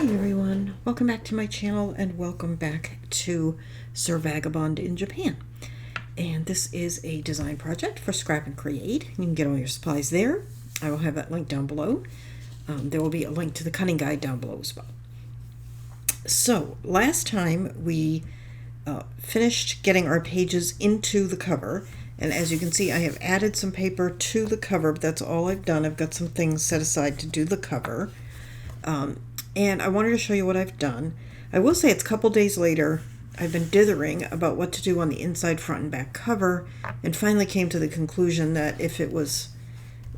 Hi everyone, welcome back to my channel and welcome back to Sir Vagabond in Japan. And this is a design project for Scrap and Create. You can get all your supplies there. I will have that link down below. There will be a link to the cutting guide down below as well. So last time we finished getting our pages into the cover, and as you can see I have added some paper to the cover, but that's all I've done. I've got some things set aside to do the cover. And I wanted to show you what I've done. I will say it's a couple days later. I've been dithering about what to do on the inside, front, and back cover, and finally came to the conclusion that if it was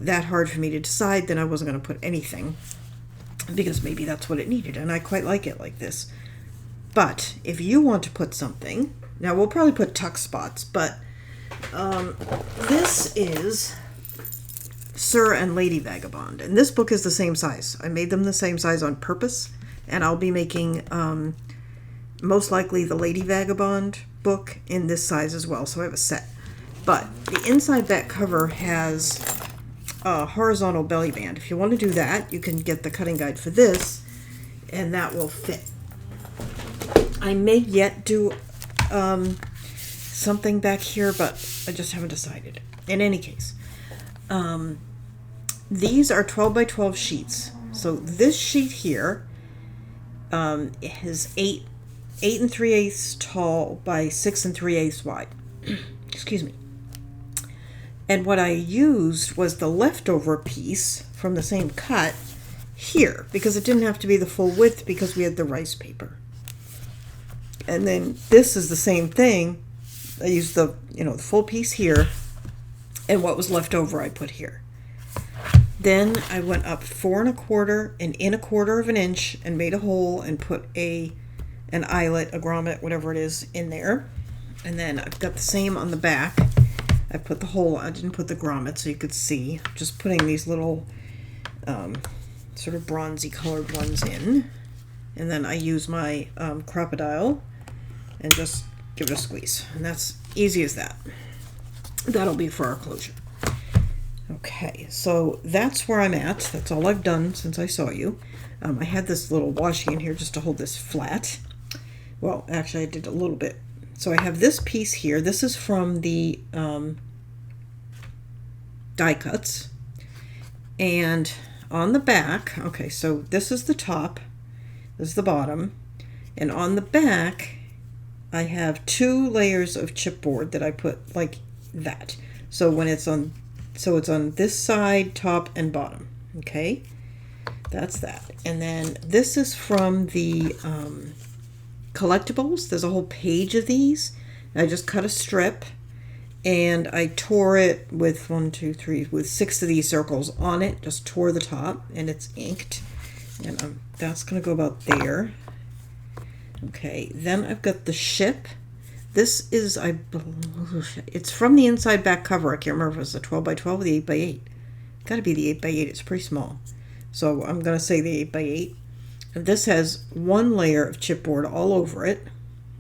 that hard for me to decide, then I wasn't going to put anything, because maybe that's what it needed, and I quite like it like this. But if you want to put something, now we'll probably put tuck spots, but this is Sir and Lady Vagabond, and this book is the same size. I made them the same size on purpose, and I'll be making most likely the Lady Vagabond book in this size as well, so I have a set. But the inside back cover has a horizontal belly band. If you want to do that, you can get the cutting guide for this, and that will fit. I may yet do something back here, but I just haven't decided. In any case, these are 12 by 12 sheets. So this sheet here is 8 3/8 tall by 6 3/8 wide. Excuse me. And what I used was the leftover piece from the same cut here, because it didn't have to be the full width because we had the rice paper. And then this is the same thing. I used the the full piece here, and what was left over I put here. Then I went up 4 1/4 and in 1/4 of an inch and made a hole and put an eyelet, a grommet, whatever it is, in there. And then I've got the same on the back. I put the hole, I didn't put the grommet so you could see. Just putting these little sort of bronzy colored ones in. And then I use my crocodile and just give it a squeeze. And that's easy as that. That'll be for our closure. Okay, so that's where I'm at. That's all I've done since I saw you. I had this little washi in here just to hold this flat. Well, actually I did a little bit. So I have this piece here. This is from the die cuts. And on the back, okay, so this is the top, this is the bottom, and on the back I have 2 layers of chipboard that I put like that. So when it's on, so it's on this side, top and bottom. Okay, that's that. And then this is from the collectibles. There's a whole page of these. I just cut a strip and I tore it with 6 of these circles on it. Just tore the top, and it's inked, and that's gonna go about there. Okay, then I've got the ship. This is, it's from the inside back cover. I can't remember if it's a 12 by 12 or the 8 by 8. Got to be the 8 by 8. It's pretty small, so I'm gonna say the 8 by 8. And this has 1 layer of chipboard all over it.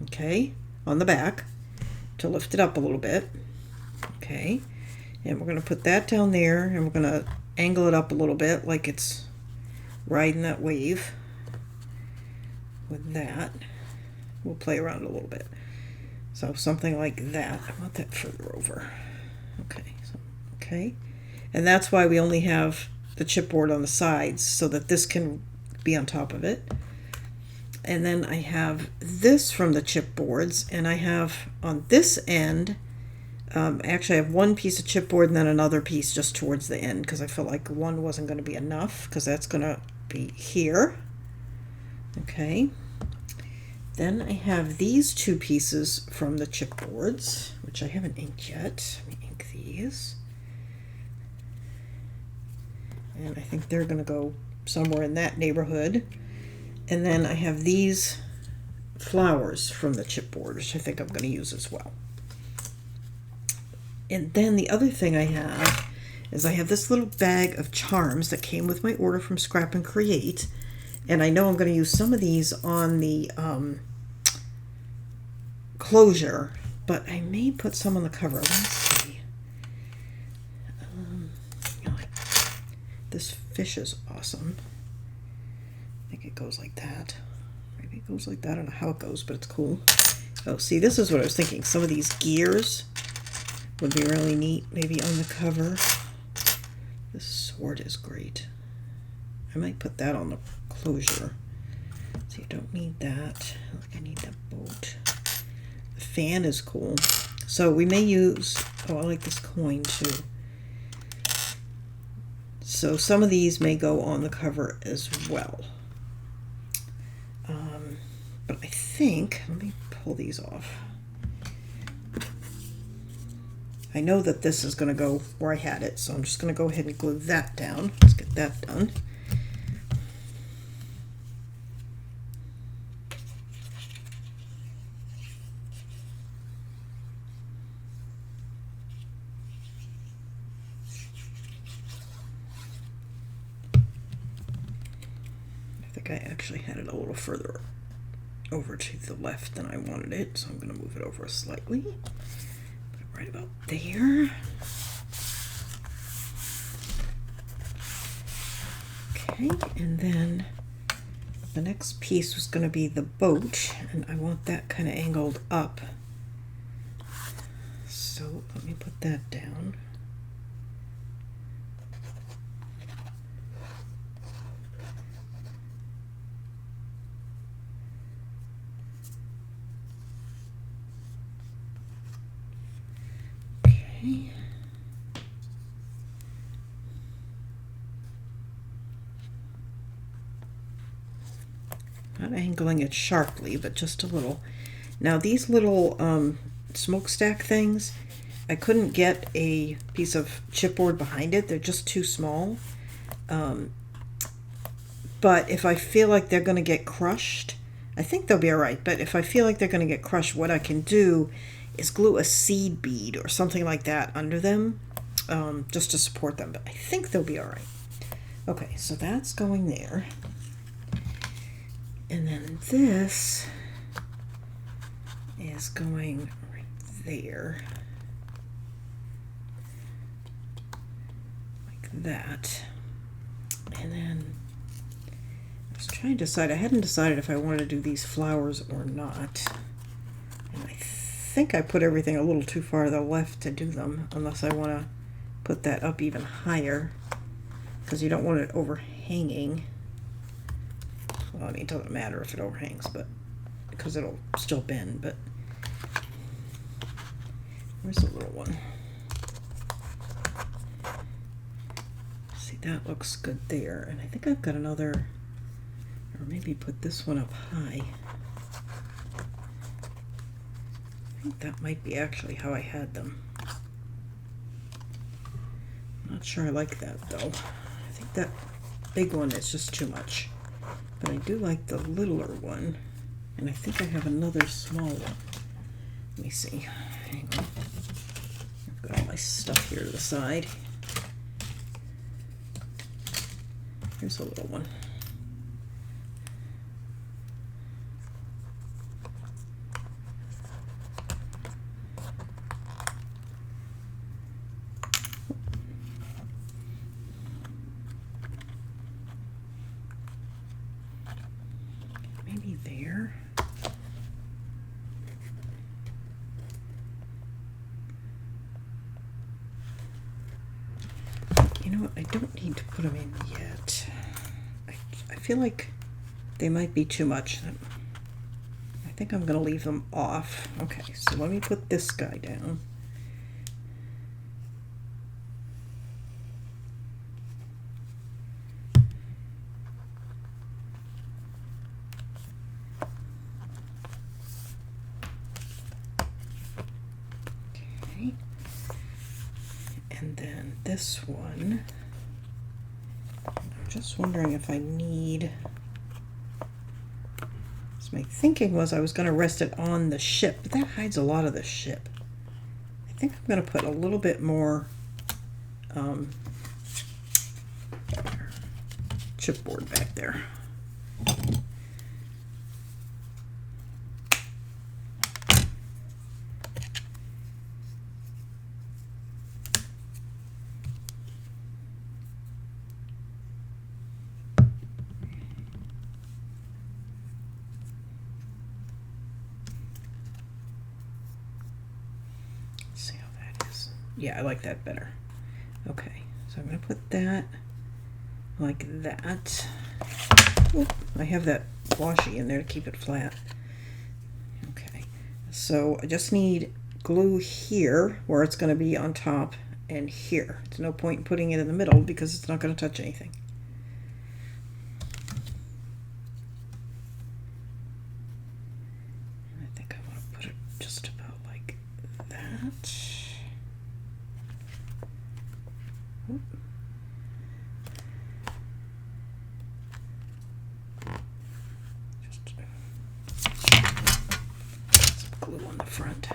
Okay, on the back to lift it up a little bit. Okay, and we're gonna put that down there, and we're gonna angle it up a little bit like it's riding that wave. With that, we'll play around a little bit. So something like that. I want that further over. Okay, so, okay, and that's why we only have the chipboard on the sides, so that this can be on top of it. And then I have this from the chipboards, and I have on this end, actually I have 1 piece of chipboard and then another piece just towards the end, because I felt like 1 wasn't going to be enough, because that's going to be here. Okay, then I have these 2 pieces from the chipboards, which I haven't inked yet. Let me ink these, and I think they're going to go somewhere in that neighborhood. And then I have these flowers from the chipboard, which I think I'm going to use as well. And then the other thing I have is I have this little bag of charms that came with my order from Scrap and Create. And I know I'm going to use some of these on the closure, but I may put some on the cover. Let's see. This fish is awesome. I think Maybe it goes like that. Maybe it goes like that. I don't know how it goes, but it's cool. Oh, see, this is what I was thinking. Some of these gears would be really neat, maybe on the cover. This sword is great. I might put that on the closure. So you don't need that. I need that bolt. The fan is cool. So we may use, oh, I like this coin too. So some of these may go on the cover as well. But I think, let me pull these off. I know that this is going to go where I had it, so I'm just going to go ahead and glue that down. Let's get that done. I think I actually had it a little further over to the left than I wanted it, so I'm going to move it over slightly. Put it right about there. Okay, and then the next piece was going to be the boat, and I want that kind of angled up. So let me put that down. Okay. Not angling it sharply, but just a little. Now these little smokestack things, I couldn't get a piece of chipboard behind it. They're just too small. But if I feel like they're going to get crushed, I think they'll be all right. But if I feel like they're going to get crushed, what I can do is glue a seed bead or something like that under them, just to support them. But I think they'll be all right. Okay, so that's going there. And then this is going right there. Like that. And then I was trying to decide, I hadn't decided if I wanted to do these flowers or not. And I think I put everything a little too far to the left to do them, unless I want to put that up even higher, because you don't want it overhanging. Well, I mean, it doesn't matter if it overhangs, but because it'll still bend. But where's the little one? See, that looks good there. And I think I've got another, or maybe put this one up high. I think that might be actually how I had them. I'm not sure I like that though. I think that big one is just too much. But I do like the littler one, and I think I have another small one. Let me see. Hang on. I've got all my stuff here to the side. Here's a little one. Maybe there. You know what? I don't need to put them in yet. I feel like they might be too much. I think I'm going to leave them off. Okay, so let me put this guy down. Okay. And then this one, I'm just wondering if I need, so my thinking was I was going to rest it on the ship, but that hides a lot of the ship. I think I'm going to put a little bit more chipboard back there. yeah, I like that better. Okay, so I'm going to put that like that. Oop, I have that washi in there to keep it flat. Okay, so I just need glue here where it's going to be on top and here. There's no point in putting it in the middle because it's not going to touch anything. And I think I want to put it just about like that. Oop. Just some glue on the front.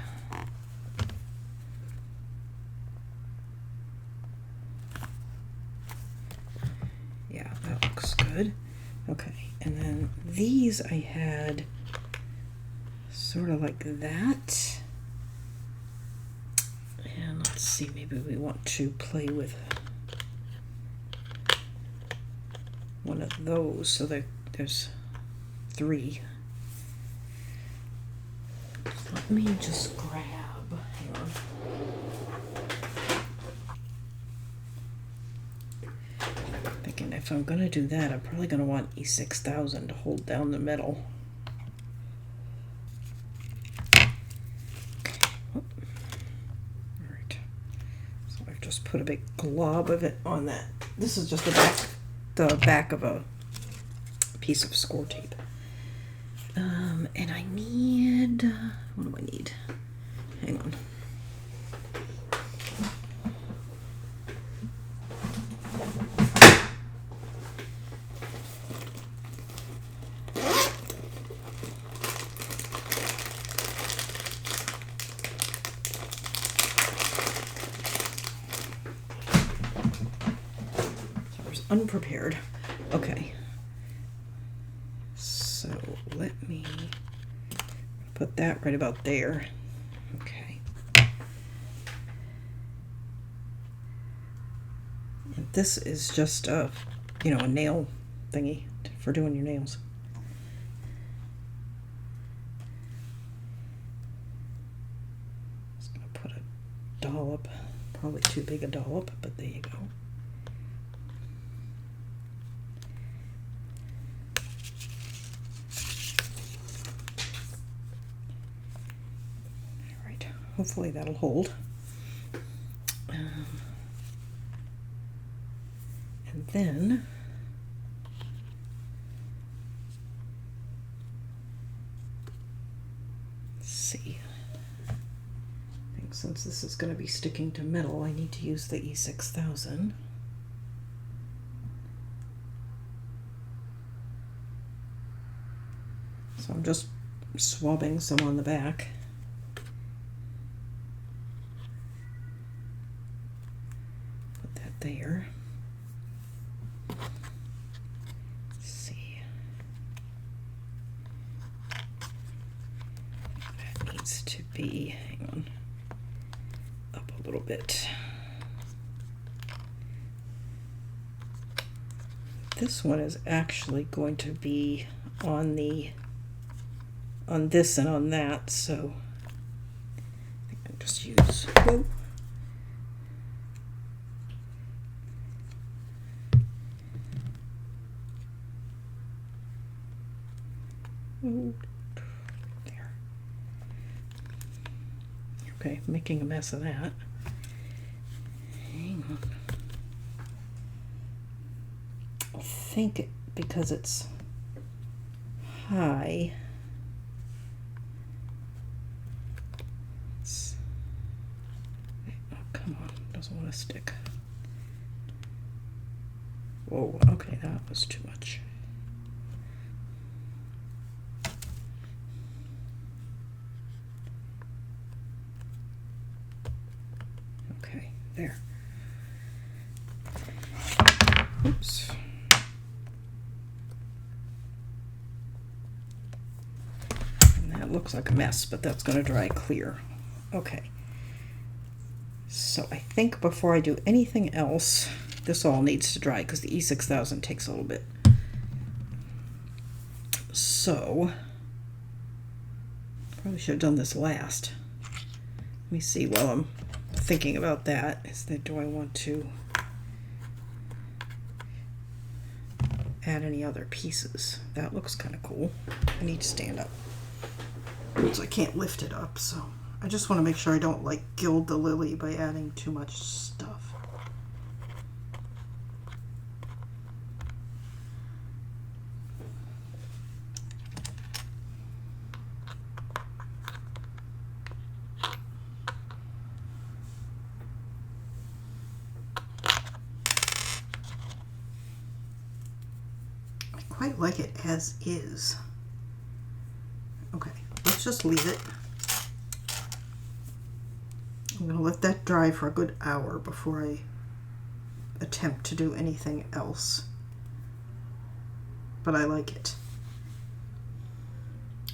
Yeah, that looks good. Okay, and then these I had sort of like that. And let's see, maybe we want to play with one of those so that there's 3. Let me just grab, hang on. Thinking if I'm going to do that, I'm probably going to want E6000 to hold down the metal. Alright, so I've just put a big glob of it on that. This is just the back of a piece of score tape. And I need, what do I need? Hang on. Unprepared. Okay. So let me put that right about there. Okay. And this is just a, you know, a nail thingy for doing your nails. Just gonna put a dollop, probably too big a dollop, but there you go. Hopefully that'll hold. And then let's see. I think since this is going to be sticking to metal, I need to use the E6000. So I'm just swabbing some on the back. There. Let's see. That needs to be, hang on, up a little bit. This one is actually going to be on this and on that, so I think I'll just use, whoa. There. Okay, making a mess of that. Hang on. I think because it's high, oh, come on, doesn't want to stick. Whoa, okay, that was too much. There. Oops. And that looks like a mess, but that's going to dry clear. Okay. So I think before I do anything else, this all needs to dry because the E6000 takes a little bit. So, probably should have done this last. Let me see while I'm thinking about that, is that do I want to add any other pieces? That looks kind of cool. I need to stand up, so I can't lift it up, so I just want to make sure I don't like gild the lily by adding too much stuff. Quite like it as is. Okay, let's just leave it. I'm going to let that dry for a good hour before I attempt to do anything else. But I like it.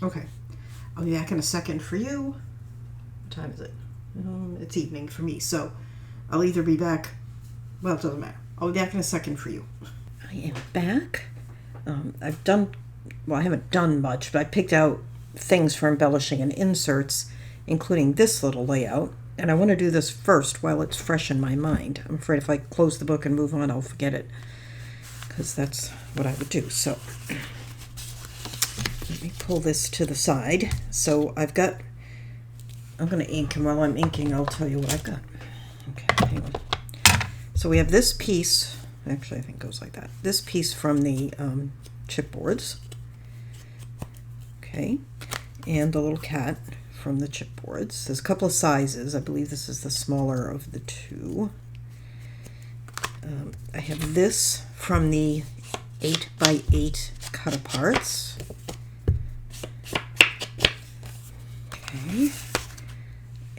Okay, I'll be back in a second for you. What time is it? It's evening for me, so I'll either be back, well, it doesn't matter. I'll be back in a second for you. I am back. I've done, well, I haven't done much, but I picked out things for embellishing and inserts, including this little layout. And I want to do this first while it's fresh in my mind. I'm afraid if I close the book and move on, I'll forget it, because that's what I would do. So let me pull this to the side. So I'm going to ink, and while I'm inking, I'll tell you what I've got. Okay, hang on. So we have this piece. Actually, I think it goes like that. This piece from the chipboards. Okay. And the little cat from the chipboards. There's a couple of sizes. I believe this is the smaller of the two. I have this from the 8x8 cut-aparts. Okay.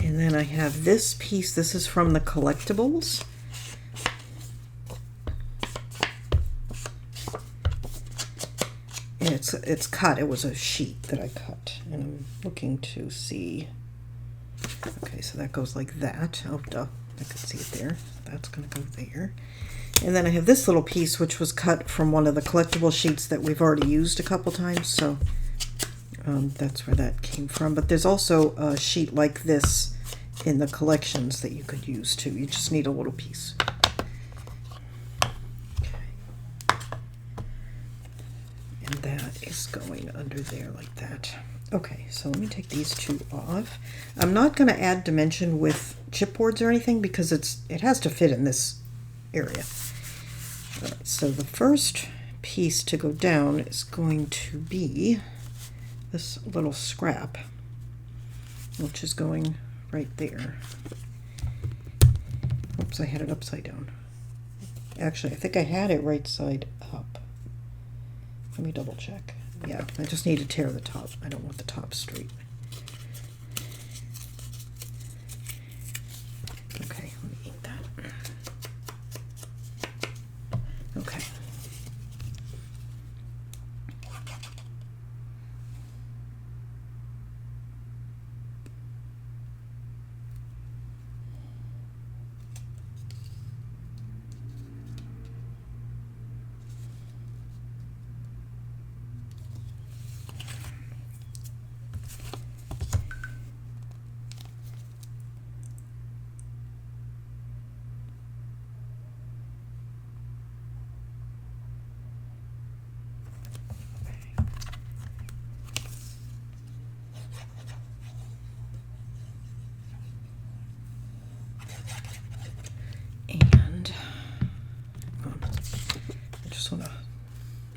And then I have this piece. This is from the collectibles. And it's cut. It was a sheet that I cut, and I'm looking to see. Okay, so that goes like that. Oh, duh. I could see it there. That's going to go there. And then I have this little piece, which was cut from one of the collectible sheets that we've already used a couple times. So that's where that came from. But there's also a sheet like this in the collections that you could use too. You just need a little piece. And that is going under there like that. Okay, so let me take these two off. I'm not going to add dimension with chipboards or anything because it has to fit in this area. All right, so the first piece to go down is going to be this little scrap, which is going right there. Oops, I had it upside down. Actually, I think I had it right side up. Let me double check. Yeah, I just need to tear the top. I don't want the top straight. Okay, let me ink that. Okay.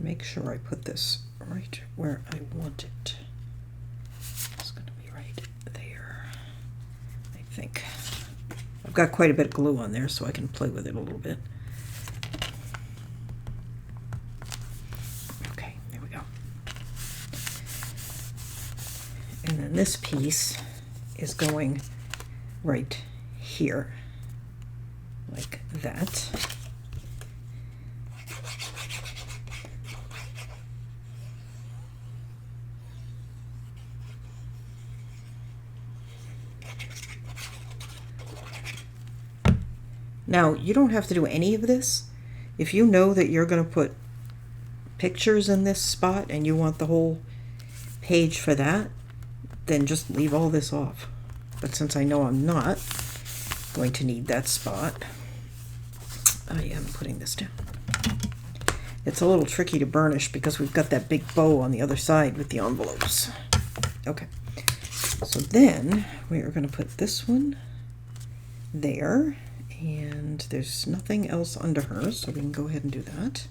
Make sure I put this right where I want it. It's going to be right there, I think. I've got quite a bit of glue on there so I can play with it a little bit. Okay, there we go. And then this piece is going right here, like that. Now, you don't have to do any of this. If you know that you're going to put pictures in this spot and you want the whole page for that, then just leave all this off. But since I know I'm not, going to need that spot. I am putting this down. It's a little tricky to burnish because we've got that big bow on the other side with the envelopes. Okay, so then we are going to put this one there, and there's nothing else under her, so we can go ahead and do that.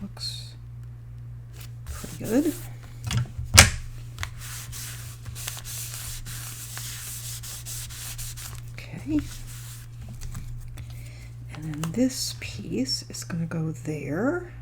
Looks pretty good. Okay. And then this piece is going to go there.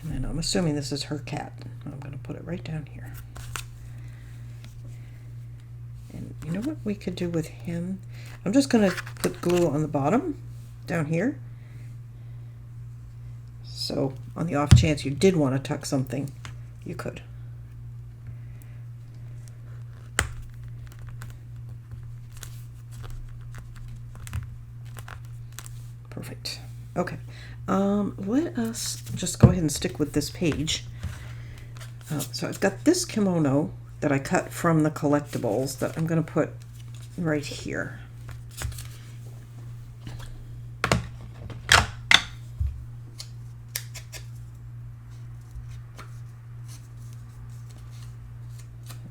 And then I'm assuming this is her cat. I'm going to put it right down here. And you know what we could do with him? I'm just going to put glue on the bottom down here. So on the off chance you did want to tuck something, you could. Perfect. Okay. Let us just go ahead and stick with this page. So I've got this kimono that I cut from the collectibles that I'm going to put right here.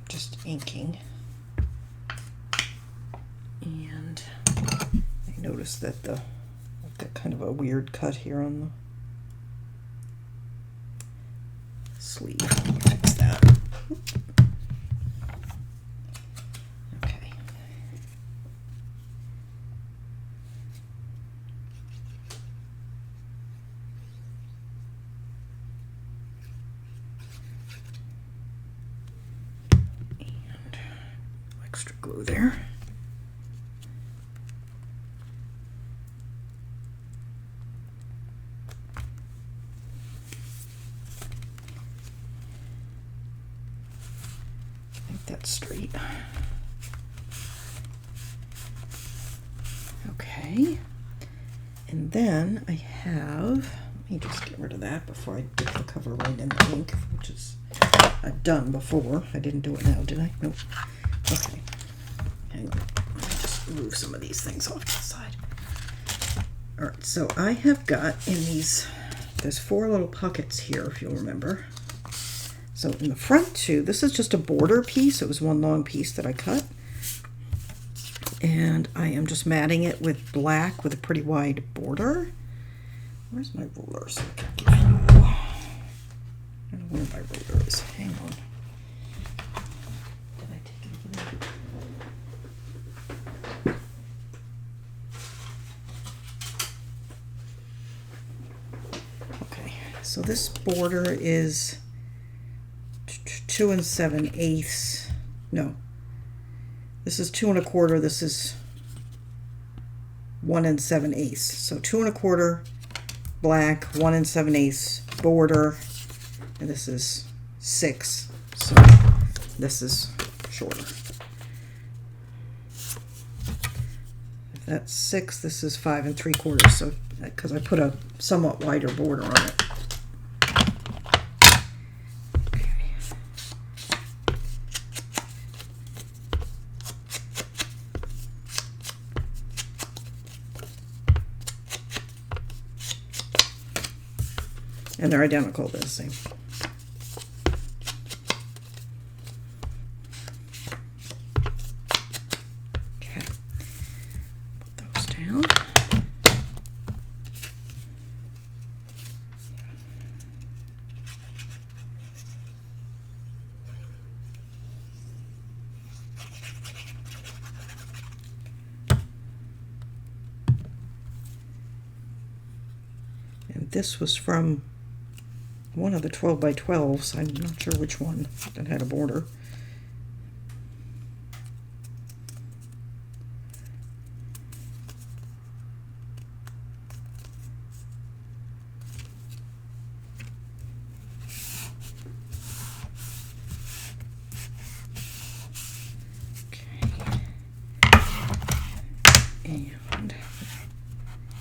Just inking. And I noticed that I've got kind of a weird cut here on the sleeve. Let me fix that. Okay. And extra glue there. That's straight. Okay, and then I have, let me just get rid of that before I dip the cover right in the ink, which is I've done before. I didn't do it now, did I? Nope. Okay, hang on. Let me just move some of these things off to the side. All right, so I have got in these, there's 4 little pockets here, if you'll remember. So in the front two, this is just a border piece. It was one long piece that I cut. And I am just matting it with black with a pretty wide border. Where's my ruler? So I can give you, I don't know where my ruler is. Hang on. Did I take it? Okay, so this border is 2 7/8. No, this is 2 1/4. This is 1 7/8. So 2 1/4 black, 1 7/8 border, and this is 6. So this is shorter. If that's 6, this is 5 3/4. So because I put a somewhat wider border on it. And they're identical, they're the same. Okay, put those down. And this was from one of the 12 by 12s. I'm not sure which one that had a border. And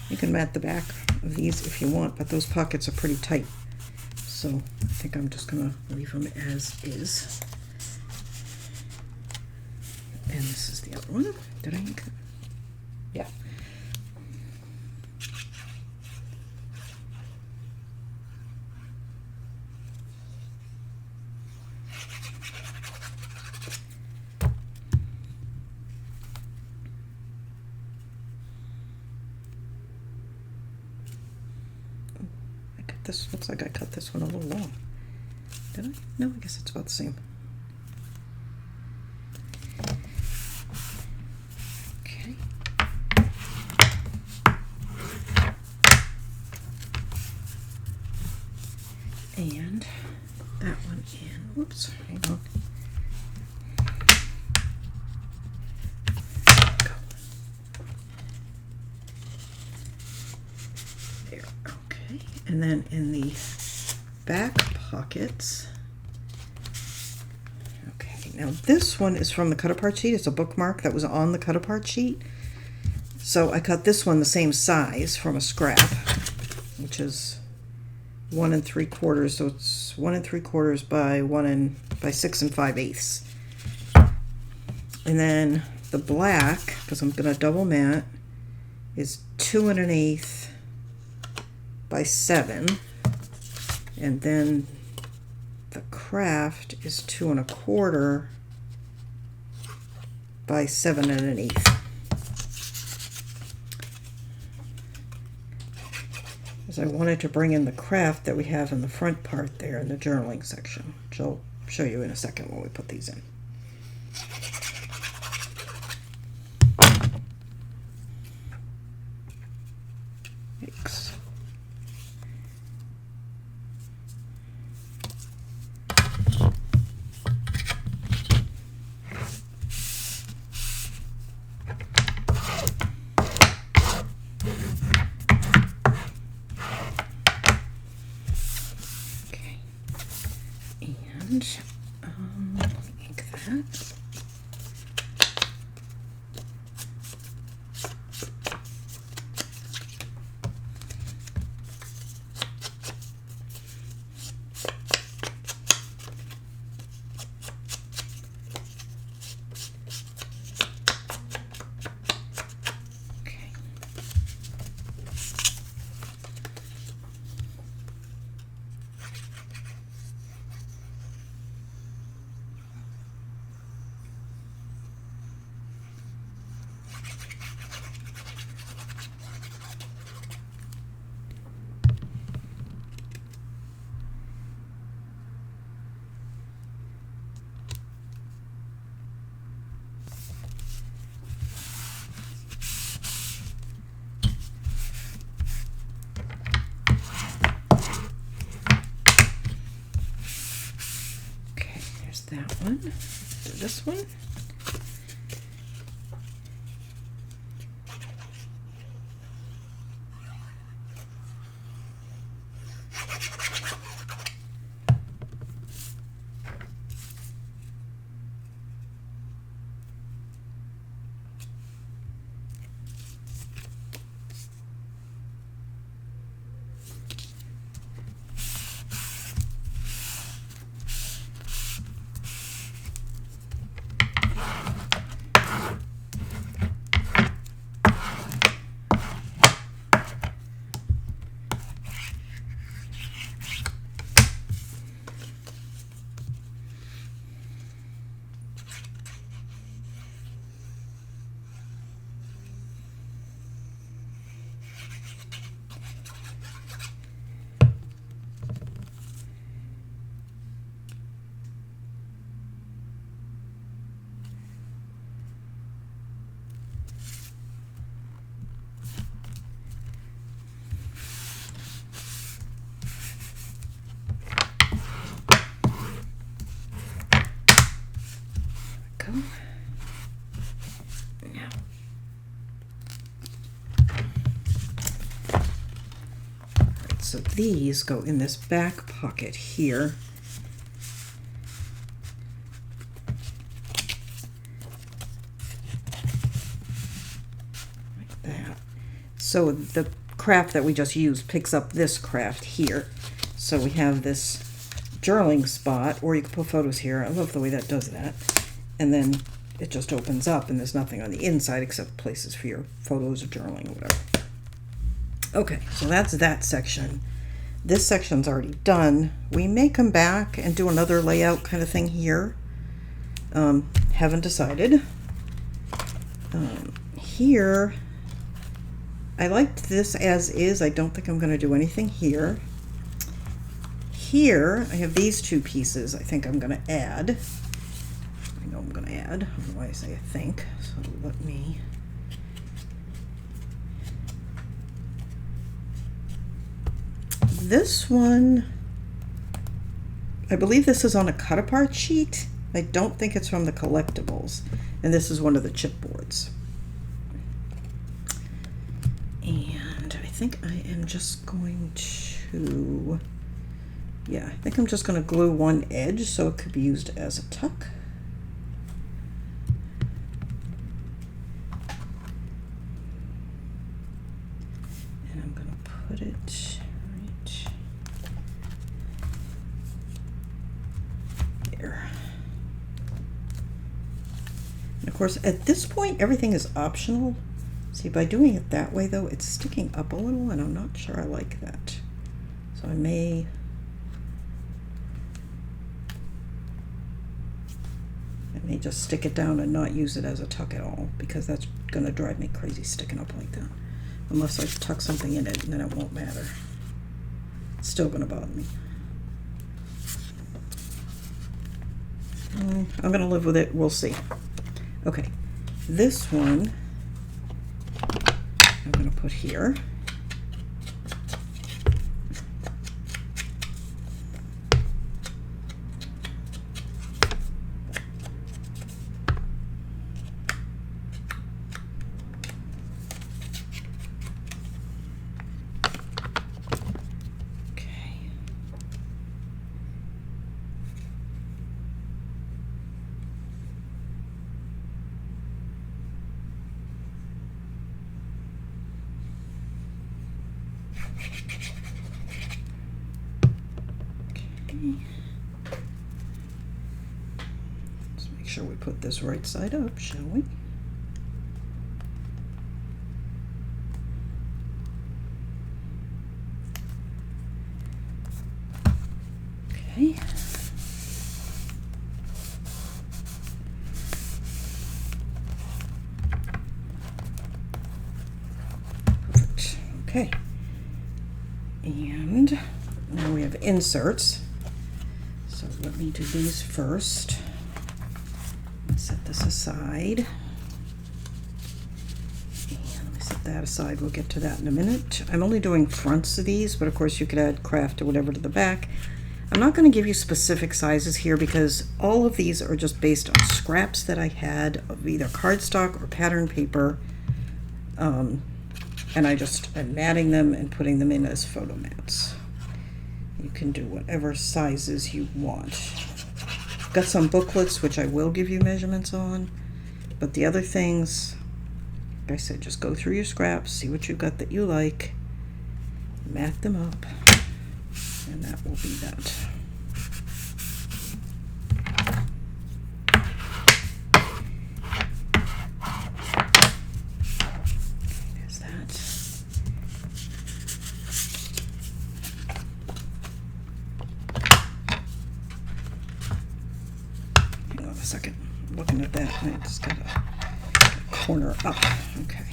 you can mat the back of these if you want, but those pockets are pretty tight. So I think I'm just gonna leave them as is. And this is the other one. Did I ink it? Yeah. This looks like I cut this one a little long. Did I? No, I guess it's about the same. Okay. And that one in. Whoops, hang on. Go. There, okay. And then in the back pockets, okay, now this one is from the cut apart sheet. It's a bookmark that was on the cut apart sheet. So I cut this one the same size from a scrap, which is 1 3/4. So it's 1 3/4 by 6 5/8. And then the black, because I'm gonna double mat, is 2 1/8 by 7, and then the Kraft is 2 1/4 by 7 1/8. As I wanted to bring in the Kraft that we have in the front part there in the journaling section, which I'll show you in a second when we put these in. Yikes. Let me ink that. That one, this one. So these go in this back pocket here. Like that. So the craft that we just used picks up this craft here. So we have this journaling spot, or you can put photos here. I love the way that does that. And then it just opens up and there's nothing on the inside except places for your photos or journaling or whatever. Okay, so that's that section. This section's already done. We may come back and do another layout kind of thing here. Haven't decided. Here, I liked this as is. I don't think I'm going to do anything here. Here, I have these two pieces I think I'm going to add. I know I'm going to add. I don't know why I say I think. So let me... This one, I believe this is on a cut-apart sheet. I don't think it's from the collectibles. And this is one of the chipboards. And I think I am just going to... Yeah, I think I'm just going to glue one edge so it could be used as a tuck. And I'm going to put it right there. And of course, at this point, everything is optional. See, by doing it that way, though, it's sticking up a little, and I'm not sure I like that. So I may... just stick it down and not use it as a tuck at all, because that's going to drive me crazy sticking up like that. Unless I tuck something in it, and then it won't matter. It's still going to bother me. I'm going to live with it. We'll see. Okay, this one I'm going to put here. Let's make sure we put this right side up, shall we? Okay. Perfect. Okay. And now we have inserts. So let me do these first. Set this aside. And let me set that aside. We'll get to that in a minute. I'm only doing fronts of these, but of course you could add craft or whatever to the back. I'm not going to give you specific sizes here because all of these are just based on scraps that I had of either cardstock or pattern paper. And I just am matting them and putting them in as photo mats. You can do whatever sizes you want. I've got some booklets which I will give you measurements on, but the other things, like I said, just go through your scraps, see what you've got that you like, mat them up, and that will be that. There's that. Hang on a second. I'm looking at that and I just got a corner up. Okay.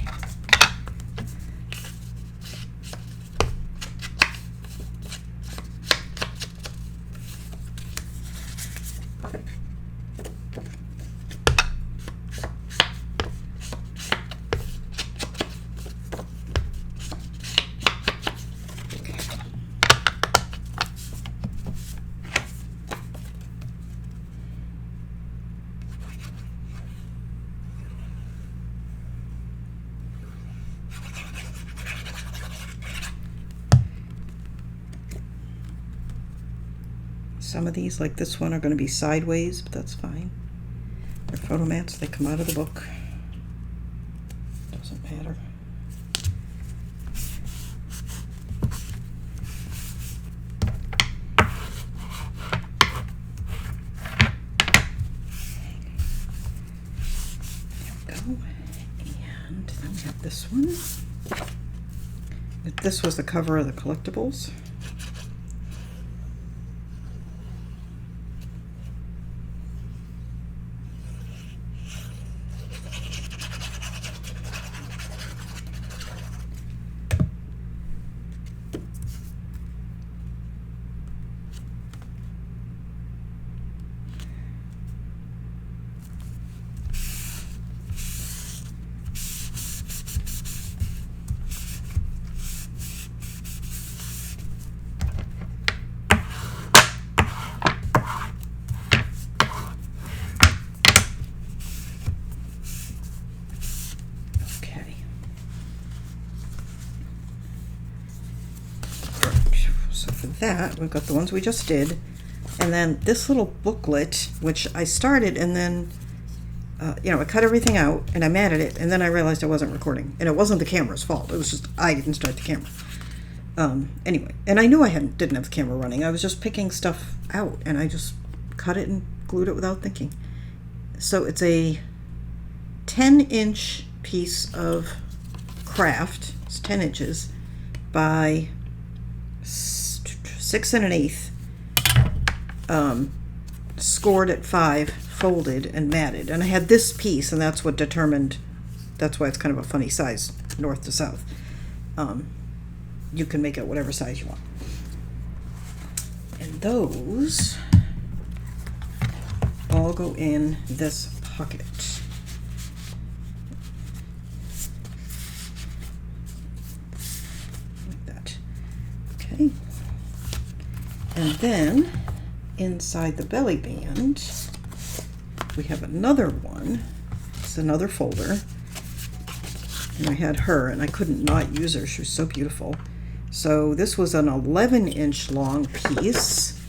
Some of these, like this one, are going to be sideways, but that's fine. They're photo mats, they come out of the book. Doesn't matter. There we go. And then we have this one. This was the cover of the collectibles. That we've got the ones we just did, and then this little booklet, which I started, and then I cut everything out and I matted it, and then I realized I wasn't recording, and it wasn't the camera's fault. It was just I didn't start the camera. Anyway, and I knew I didn't have the camera running. I was just picking stuff out, and I just cut it and glued it without thinking. So it's a 10-inch piece of Kraft. It's 10 inches by 6 1/8, scored at 5, folded and matted. And I had this piece, and that's what determined, that's why it's kind of a funny size, north to south. You can make it whatever size you want. And those all go in this pocket. Like that. Okay. And then inside the belly band, we have another one. It's another folder. And I had her, and I couldn't not use her. She was so beautiful. So this was an 11-inch long piece,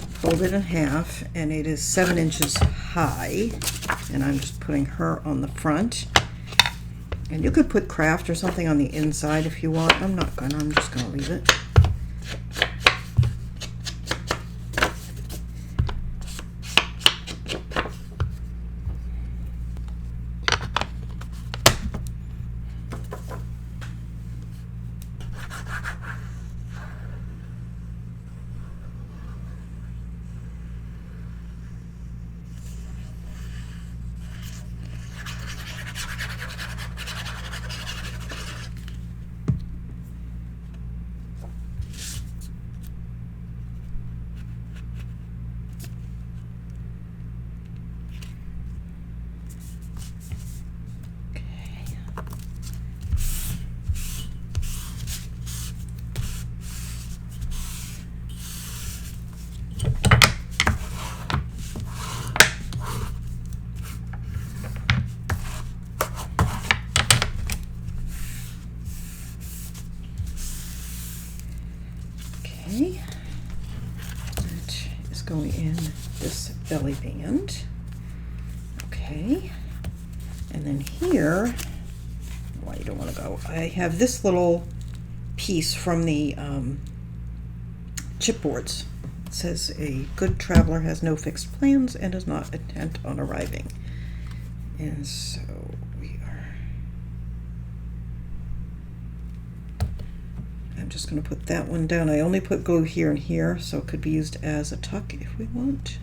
folded in half, and it is 7 inches high. And I'm just putting her on the front. And you could put Kraft or something on the inside if you want. I'm not gonna, I'm just gonna leave it. Okay, that is going in this belly band. Okay, and then here, why you don't want to go, I have this little piece from the chipboards. It says, a good traveler has no fixed plans and is not intent on arriving. And so I'm just going to put that one down. I only put glue here and here, so it could be used as a tuck if we want.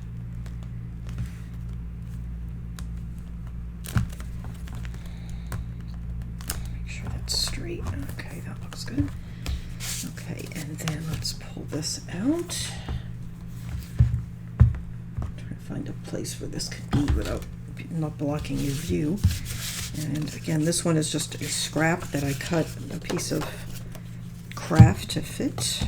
Make sure that's straight. Okay, that looks good. Okay, and then let's pull this out. Try to find a place where this could be without not blocking your view. And again, this one is just a scrap that I cut a piece of Kraft to fit.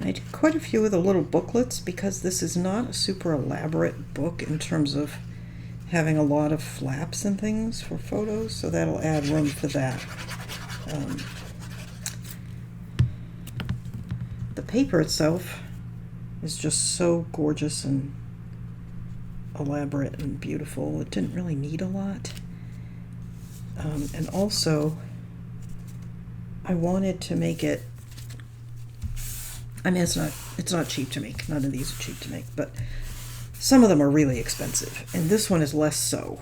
I did quite a few of the little booklets because this is not a super elaborate book in terms of having a lot of flaps and things for photos, so that'll add room for that. The paper itself is just so gorgeous and elaborate and beautiful. It didn't really need a lot. And also, I wanted to make it, I mean, it's not cheap to make. None of these are cheap to make, but some of them are really expensive. And this one is less so,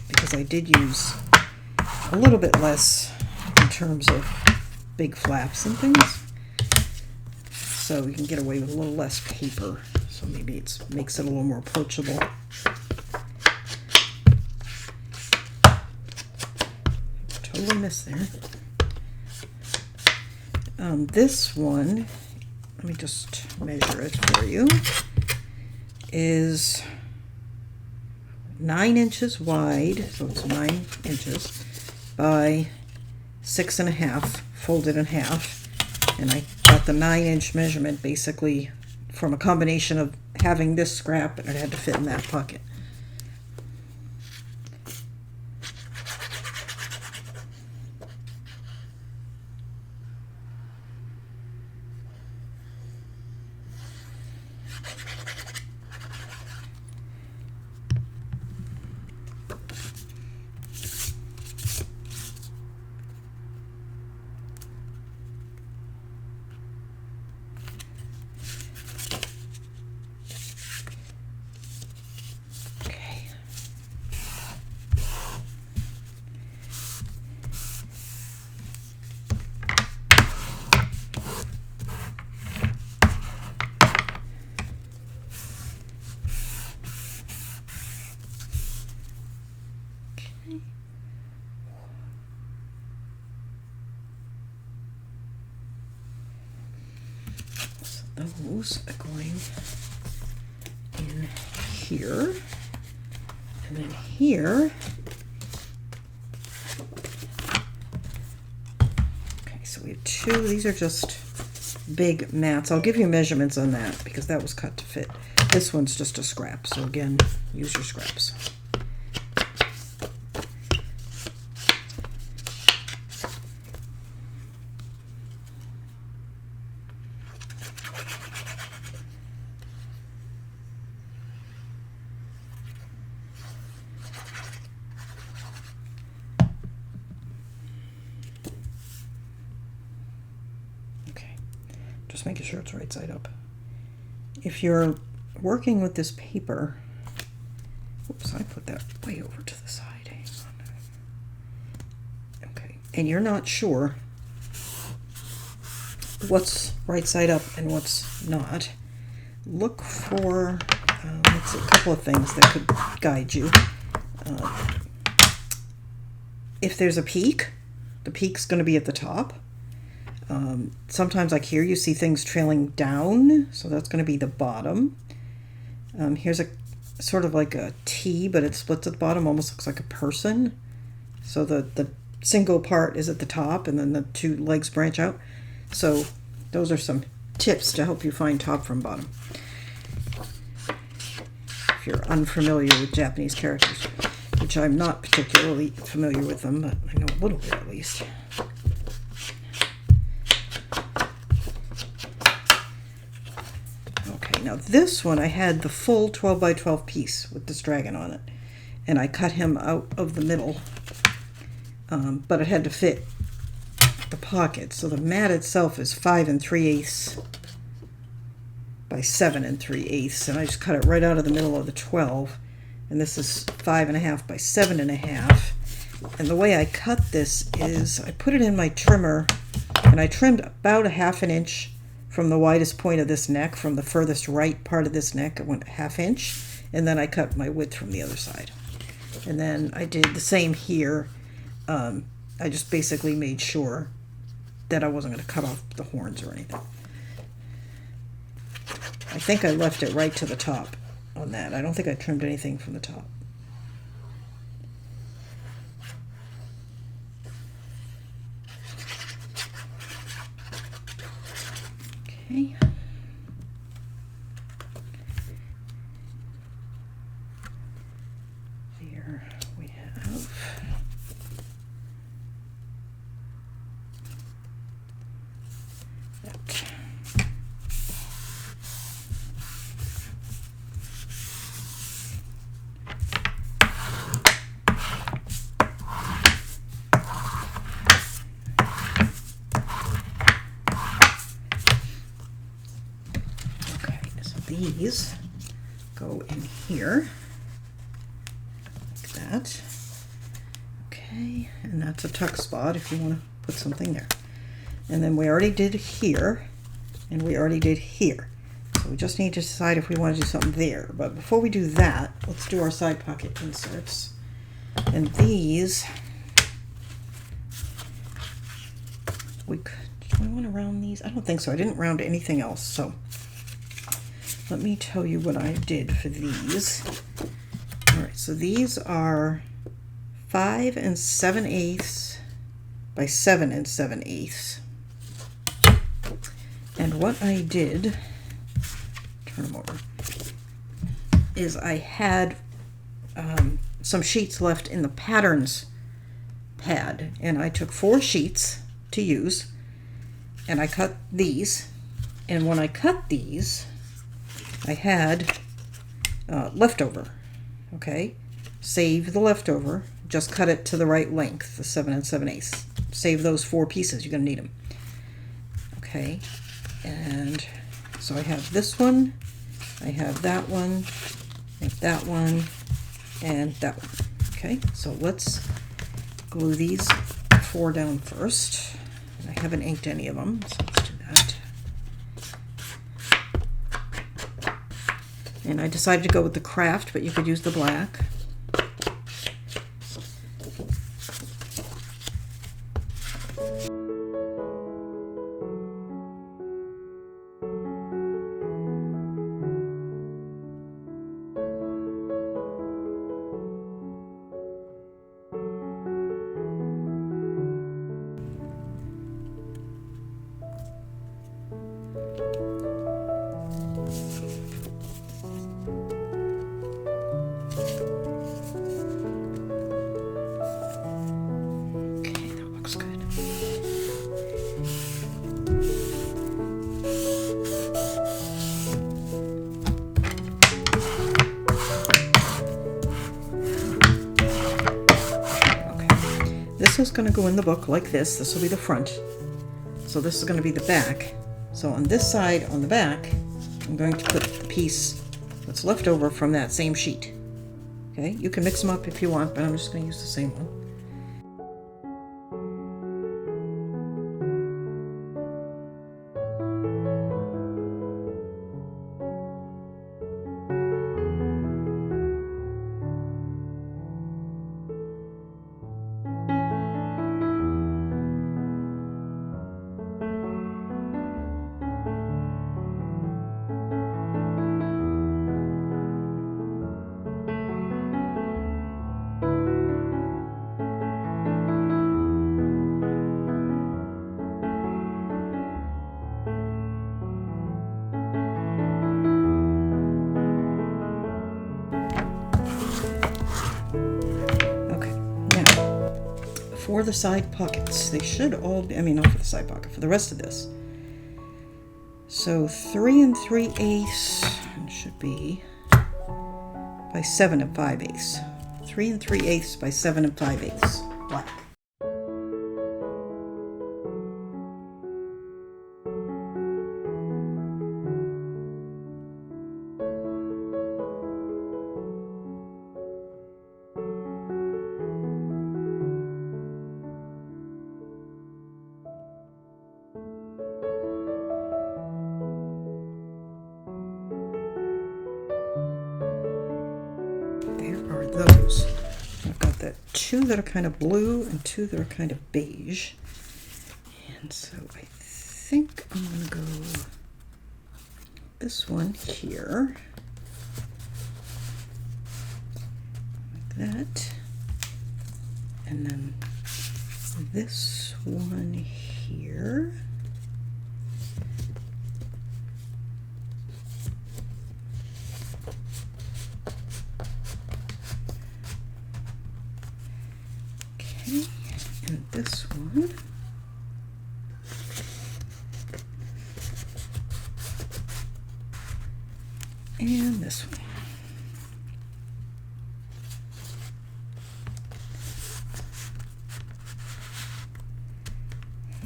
because I did use a little bit less in terms of big flaps and things. So you can get away with a little less paper. So maybe it makes it a little more approachable. Totally missed there. This one, let me just measure it for you, is 9 inches wide, so it's 9 inches by 6.5, folded in half. And I got the 9-inch measurement basically from a combination of having this scrap and it had to fit in that pocket. Those are going in here, and then here. Okay, so we have 2. These are just big mats. I'll give you measurements on that because that was cut to fit. This one's just a scrap, so again, use your scraps. Just making sure it's right side up. If you're working with this paper, oops, I put that way over to the side. Hang on. Okay, and you're not sure what's right side up and what's not, look for let's see, a couple of things that could guide you. If there's a peak, the peak's going to be at the top. Sometimes, like here, you see things trailing down, so that's going to be the bottom. Here's a sort of like a T, but it splits at the bottom, almost looks like a person. So the single part is at the top, and then the 2 legs branch out. So those are some tips to help you find top from bottom, if you're unfamiliar with Japanese characters, which I'm not particularly familiar with them, but I know a little bit at least. Now this one, I had the full 12 by 12 piece with this dragon on it, and I cut him out of the middle, but it had to fit the pocket. So the mat itself is 5 3/8 by 7 3/8, and I just cut it right out of the middle of the 12, and this is 5.5 by 7.5. And the way I cut this is I put it in my trimmer, and I trimmed about 1/2 inch from the widest point of this neck, from the furthest right part of this neck. I went 1/2 inch, and then I cut my width from the other side. And then I did the same here. I just basically made sure that I wasn't going to cut off the horns or anything. I think I left it right to the top on that. I don't think I trimmed anything from the top. Okay. that. Okay, so these go in here like that. Okay, and that's a tuck spot if you want to put something there. And then we already did here, and we already did here. So we just need to decide if we want to do something there. But before we do that, let's do our side pocket inserts. And these, do we want to round these? I don't think so. I didn't round anything else. So let me tell you what I did for these. All right, so these are 5 7/8 by 7 7/8. And what I did, turn them over, is I had some sheets left in the patterns pad, and I took 4 sheets to use, and I cut these. And when I cut these, I had leftover. Okay, save the leftover. Just cut it to the right length, the 7 7/8. Save those 4 pieces. You're gonna need them. Okay, and so I have this one, I have that one, I have that one, and that one. Okay, so let's glue these 4 down first. And I haven't inked any of them, so let's do that. And I decided to go with the Kraft, but you could use the black. This is going to go in the book like this. This will be the front. So this is going to be the back. So on this side, on the back, I'm going to put the piece that's left over from that same sheet. Okay, you can mix them up if you want, but I'm just going to use the same one. For the side pockets, they should all be, I mean, not for the side pocket, for the rest of this. So 3 3/8 should be by 7 5/8. 3 3/8 by 7 5/8 black. Those. I've got that 2 that are kind of blue and 2 that are kind of beige. And so I think I'm going to go this one here. Like that. And then this one here. And this one And this one.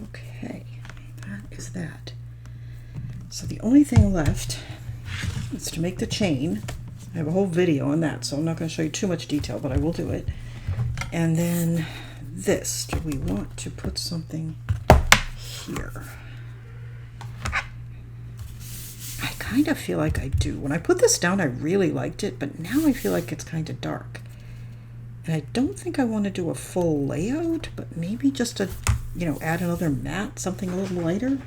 Okay, that is that. So the only thing left is to make the chain. I have a whole video on that, so I'm not going to show you too much detail, but I will do it. And then this, do we want to put something here? I kind of feel like I do. When I put this down, I really liked it, but now I feel like it's kind of dark. And I don't think I want to do a full layout, but maybe just add another mat, something a little lighter.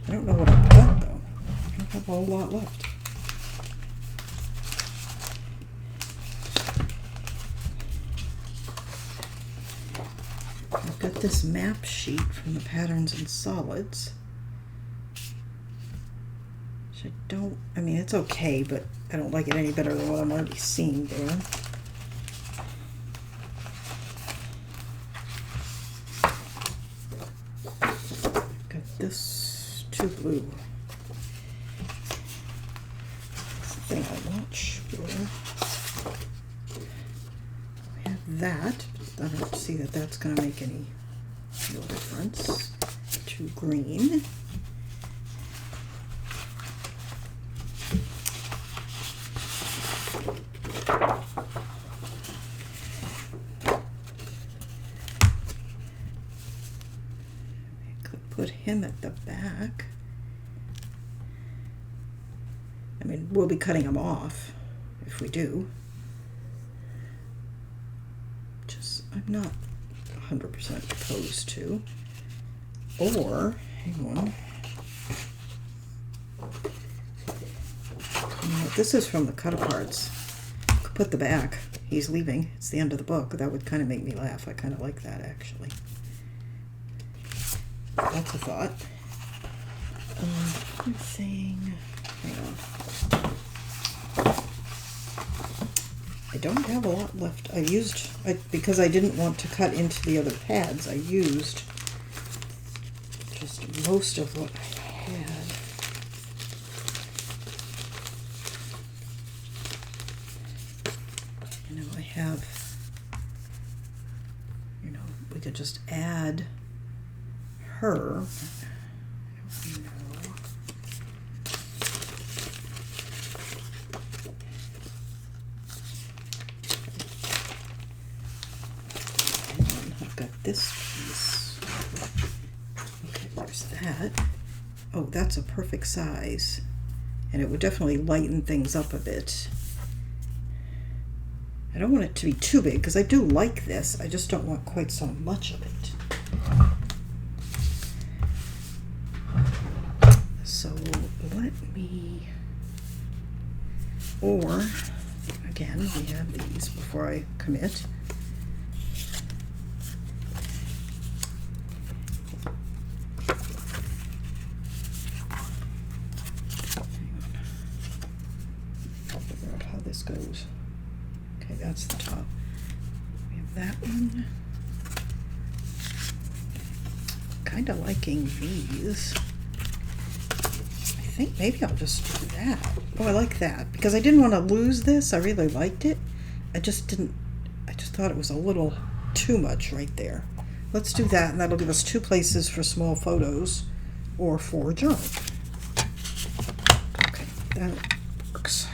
I don't know what I've got though. I don't have a whole lot left. I've got this map sheet from the Patterns and Solids. Which I mean, it's okay, but I don't like it any better than what I'm already seeing there. Got this too blue. That's the thing I'm not sure. I have that. I don't see that that's going to make any real difference. Too green. Put him at the back. I mean, we'll be cutting him off if we do. I'm not 100% opposed to. Or, hang on. This is from the cut aparts. Could put the back. He's leaving. It's the end of the book. That would kind of make me laugh. I kind of like that, actually. That's a thought. Other thing. Hang on. I don't have a lot left. Because I didn't want to cut into the other pads, I used just most of what I had. I have, we could just add her. This piece. Okay, there's that. Oh, that's a perfect size. And it would definitely lighten things up a bit. I don't want it to be too big because I do like this. I just don't want quite so much of it. So let me, or again, we have these before I commit. Goes. Okay, that's the top. We have that one. Kind of liking these. I think maybe I'll just do that. Oh, I like that because I didn't want to lose this. I really liked it. I just thought it was a little too much right there. Let's do that, and that'll give us 2 places for small photos or for journal. Okay, that works.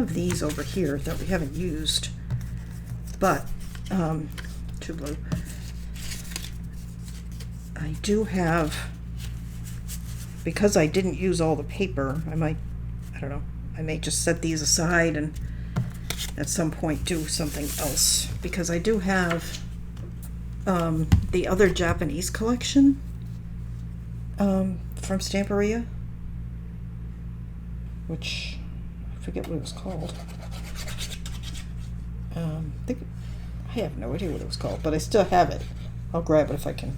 These over here that we haven't used, but too blue. I do have, because I didn't use all the paper, I don't know, I may just set these aside and at some point do something else, because I do have the other Japanese collection from Stamperia, which I forget what it was called. I have no idea what it was called, but I still have it. I'll grab it if I can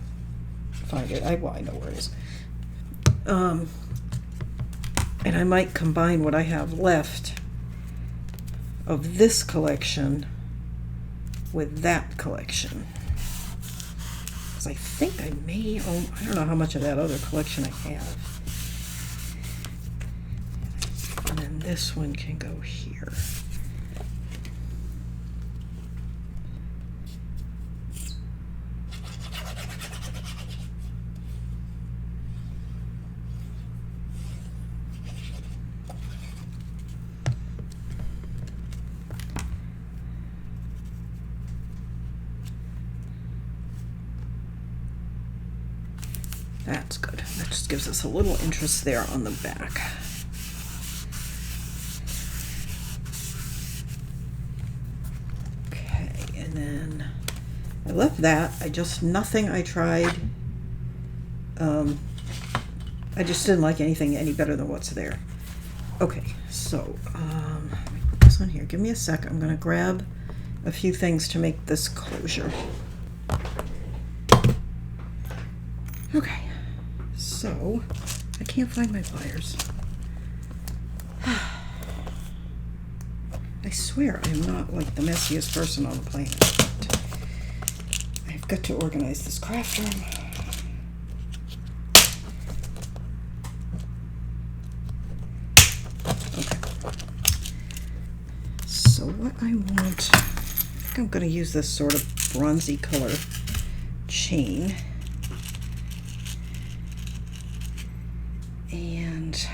find it. Well, I know where it is. And I might combine what I have left of this collection with that collection. Because I think I may own, I don't know how much of that other collection I have. And then this one can go here. That's good. That just gives us a little interest there on the back. Okay, and then I left that. Nothing I tried. I just didn't like anything any better than what's there. Okay, so let me put this on here. Give me a sec. I'm going to grab a few things to make this closure. Okay. So, I can't find my pliers. I swear I am not like the messiest person on the planet. But I've got to organize this craft room. Okay. So what I want, I think I'm going to use this sort of bronzy color chain. And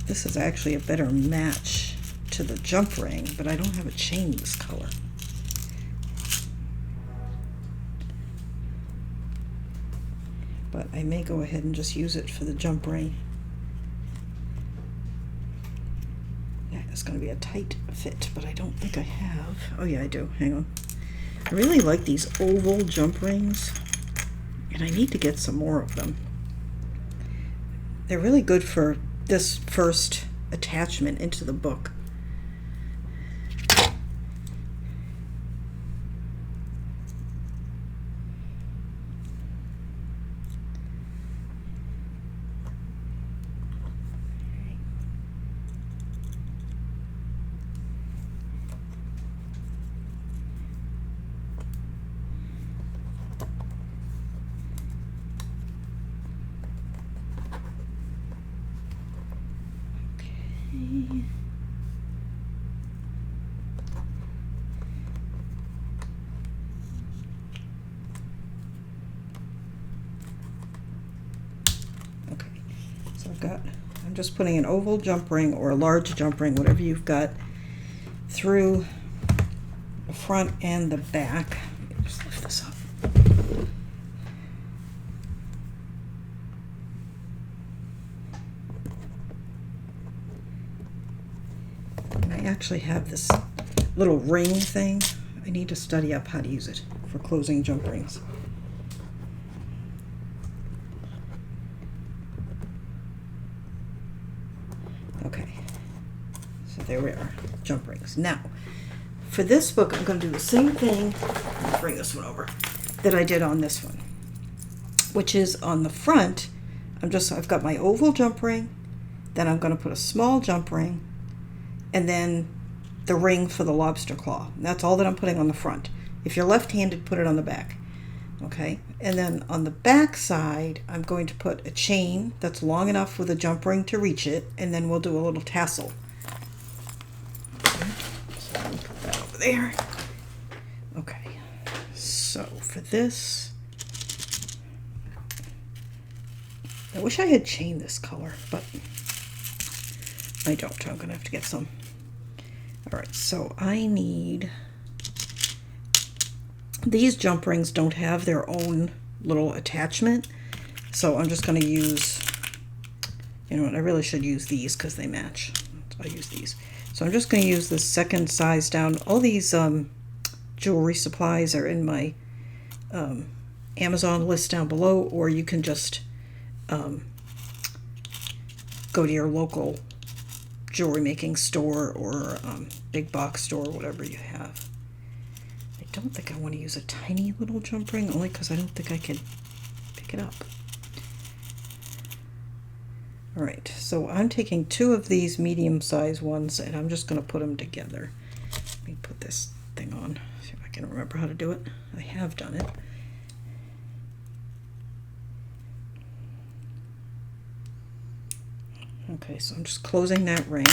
this is actually a better match to the jump ring, but I don't have a chain this color. But I may go ahead and just use it for the jump ring. That is going to be a tight fit, but I don't think I have. Oh yeah, I do. Hang on. I really like these oval jump rings, and I need to get some more of them. They're really good for this first attachment into the book. Okay, so I'm just putting an oval jump ring or a large jump ring, whatever you've got, through the front and the back. Let me just lift this up. I actually have this little ring thing. I need to study up how to use it for closing jump rings. Okay, so there we are, jump rings. Now, for this book, I'm going to do the same thing, let's bring this one over, that I did on this one, which is on the front, I've got my oval jump ring, then I'm going to put a small jump ring, and then the ring for the lobster claw. That's all that I'm putting on the front. If you're left-handed, put it on the back. Okay, and then on the back side, I'm going to put a chain that's long enough with a jump ring to reach it, and then we'll do a little tassel. Okay, so I'll put that over there. Okay, so for this, I wish I had chain this color, but I don't. I'm going to have to get some. All right, so I need, these jump rings don't have their own little attachment, so I'm just going to use, you know what, I really should use these because they match. I'll use these. So I'm just going to use the second size down. All these jewelry supplies are in my Amazon list down below, or you can just go to your local jewelry making store or big box store, whatever you have. don't think I want to use a tiny little jump ring, only because I don't think I can pick it up. All right, so I'm taking 2 of these medium-sized ones and I'm just going to put them together. Let me put this thing on, see if I can remember how to do it. I have done it. Okay, so I'm just closing that ring.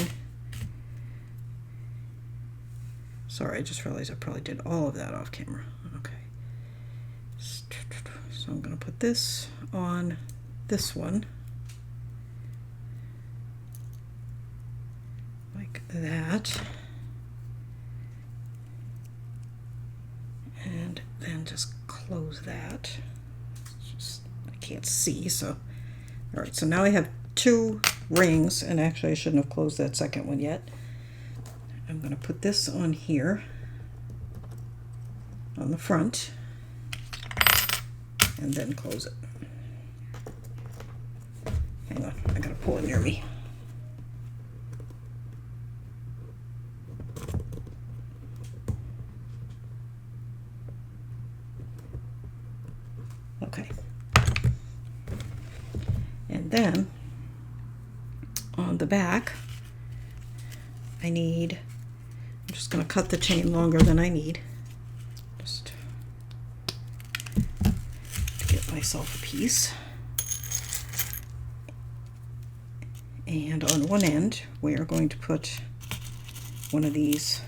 Sorry, I just realized I probably did all of that off camera. Okay. So I'm going to put this on this one. Like that. And then just close that. I can't see, so. All right, so now I have 2 rings, and actually I shouldn't have closed that second one yet. I'm going to put this on here on the front and then close it. Hang on, I gotta pull it near me. Okay. And then on the back, I'm just going to cut the chain longer than I need, just to get myself a piece. And on one end, we are going to put one of these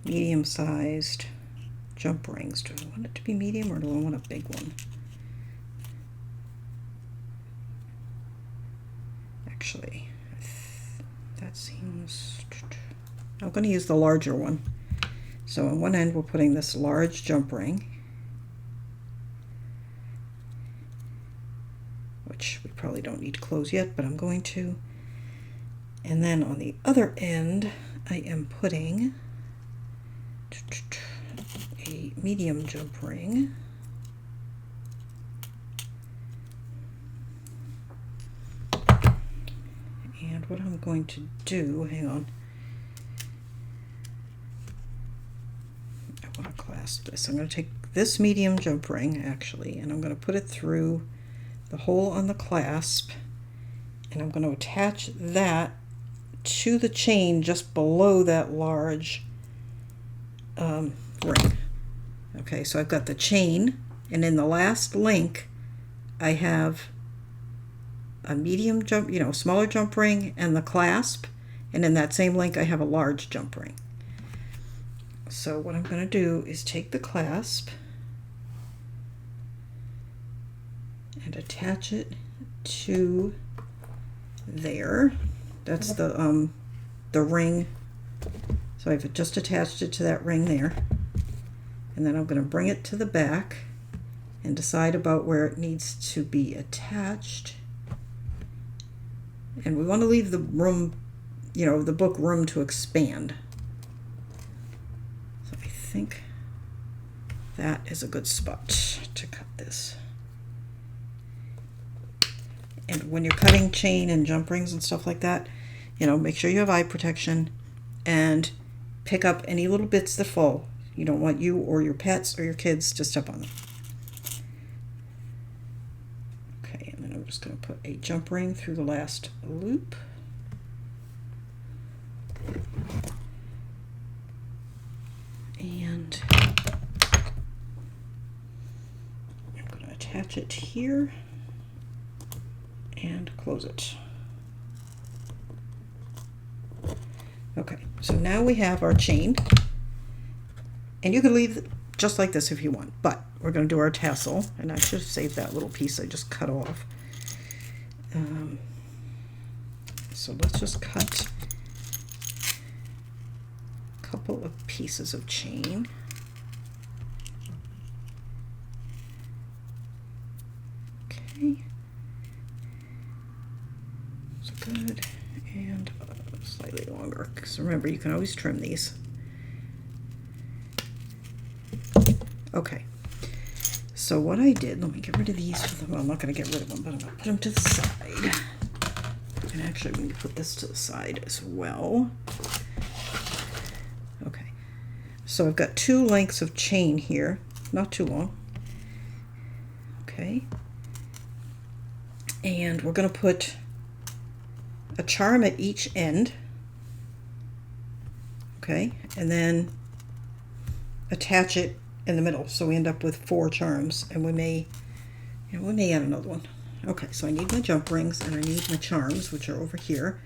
medium-sized jump rings. Do I want it to be medium or do I want a big one? Actually, that seems... I'm going to use the larger one. So on one end we're putting this large jump ring, which we probably don't need to close yet, but I'm going to. And then on the other end I am putting a medium jump ring. And what I'm going to do, hang on, I want to clasp this. I'm going to take this medium jump ring actually, and I'm going to put it through the hole on the clasp, and I'm going to attach that to the chain just below that large ring. Okay, so I've got the chain, and in the last link I have a medium jump, smaller jump ring and the clasp, and in that same link I have a large jump ring. So what I'm going to do is take the clasp and attach it to there. That's the ring. So I've just attached it to that ring there, and then I'm going to bring it to the back and decide about where it needs to be attached. And we want to leave the room, the book room to expand. So I think that is a good spot to cut this. And when you're cutting chain and jump rings and stuff like that, make sure you have eye protection and pick up any little bits that fall. You don't want you or your pets or your kids to step on them. Okay, and then I'm just going to put a jump ring through the last loop. And I'm going to attach it here and close it. Okay, so now we have our chain, and you can leave it just like this if you want, but we're going to do our tassel, and I should have saved that little piece I just cut off. So let's just cut a couple of pieces of chain. Okay. Good, and slightly longer, because remember, you can always trim these. Okay, so what I did, let me get rid of these. Well, I'm not going to get rid of them, but I'm going to put them to the side. And actually, we can put this to the side as well. Okay, So I've got 2 lengths of chain here, not too long. Okay. And we're going to put a charm at each end. Okay, and then attach it in the middle, so we end up with 4 charms, and we may add another one. Okay, so I need my jump rings and I need my charms, which are over here.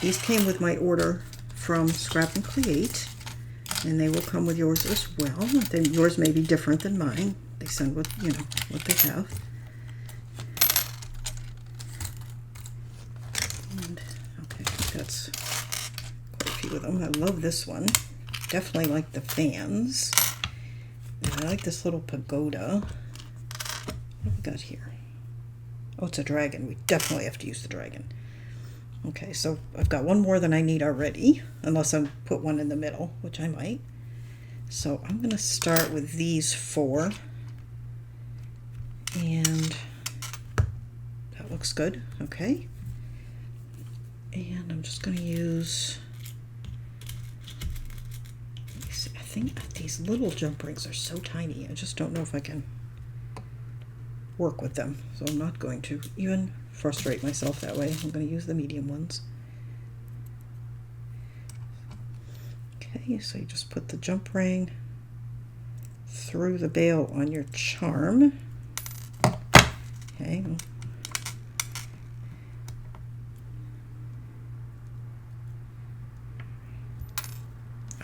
These came with my order from Scrap and Create, and they will come with yours as well. Yours may be different than mine. They send what what they have. And, okay, that's quite a few of them. I love this one. Definitely like the fans. And I like this little pagoda. What have we got here? Oh, it's a dragon. We definitely have to use the dragon. Okay, so I've got one more than I need already, unless I put one in the middle, which I might. So I'm going to start with these 4. And that looks good. Okay. And I'm just going to use, let me see, I think these little jump rings are so tiny. I just don't know if I can work with them. So I'm not going to even frustrate myself that way. I'm going to use the medium ones. Okay, so you just put the jump ring through the bail on your charm. Okay.